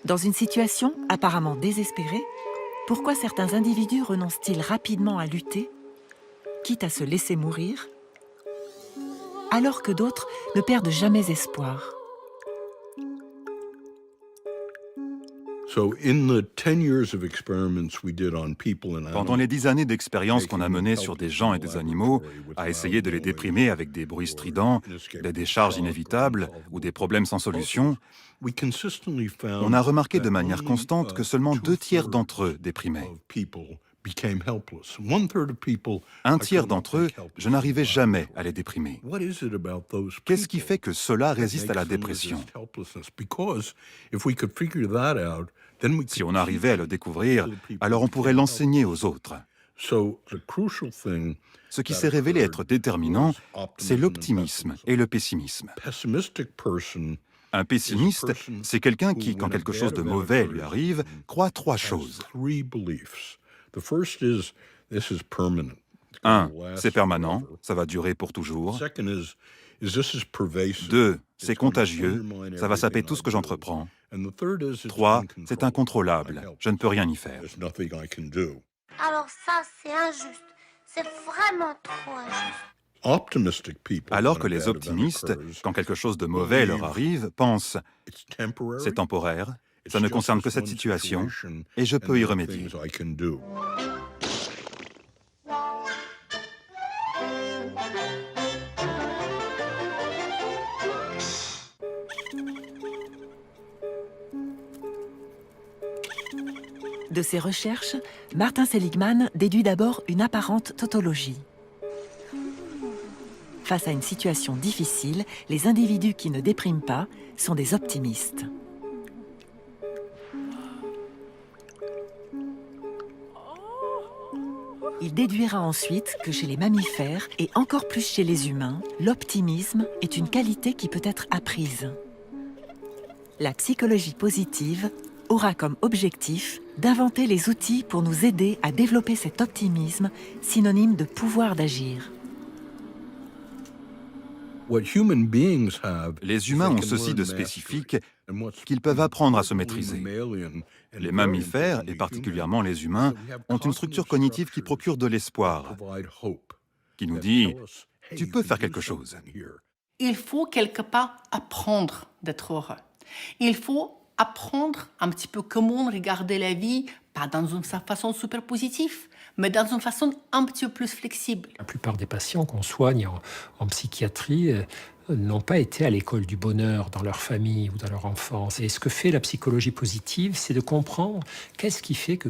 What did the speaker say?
Dans une situation apparemment désespérée, pourquoi certains individus renoncent-ils rapidement à lutter, quitte à se laisser mourir, alors que d'autres ne perdent jamais espoir? Pendant les 10 années d'expérience qu'on a menées sur des gens et des animaux, à essayer de les déprimer avec des bruits stridents, des décharges inévitables ou des problèmes sans solution, on a remarqué de manière constante que seulement 2 tiers d'entre eux déprimaient. Un tiers d'entre eux, je n'arrivais jamais à les déprimer. Qu'est-ce qui fait que cela résiste à la dépression? Si on arrivait à le découvrir, alors on pourrait l'enseigner aux autres. Ce qui s'est révélé être déterminant, c'est l'optimisme et le pessimisme. Un pessimiste, c'est quelqu'un qui, quand quelque chose de mauvais lui arrive, croit 3 choses. 1, c'est permanent, ça va durer pour toujours. 2, c'est contagieux, ça va saper tout ce que j'entreprends. 3, c'est incontrôlable, je ne peux rien y faire. Alors ça, c'est injuste. C'est vraiment trop injuste. Alors que les optimistes, quand quelque chose de mauvais leur arrive, pensent « c'est temporaire, ça ne concerne que cette situation, et je peux y remédier ». De ses recherches, Martin Seligman déduit d'abord une apparente tautologie. Face à une situation difficile, les individus qui ne dépriment pas sont des optimistes. Il déduira ensuite que chez les mammifères, et encore plus chez les humains, l'optimisme est une qualité qui peut être apprise. La psychologie positive aura comme objectif d'inventer les outils pour nous aider à développer cet optimisme, synonyme de pouvoir d'agir. Les humains ont ceci de spécifique qu'ils peuvent apprendre à se maîtriser. Les mammifères, et particulièrement les humains, ont une structure cognitive qui procure de l'espoir, qui nous dit « tu peux faire quelque chose ». Il faut quelque part apprendre d'être heureux. Il faut apprendre un petit peu comment regarder la vie, pas dans une façon super positive, mais dans une façon un petit peu plus flexible. La plupart des patients qu'on soigne en psychiatrie n'ont pas été à l'école du bonheur dans leur famille ou dans leur enfance. Et ce que fait la psychologie positive, c'est de comprendre qu'est-ce qui fait que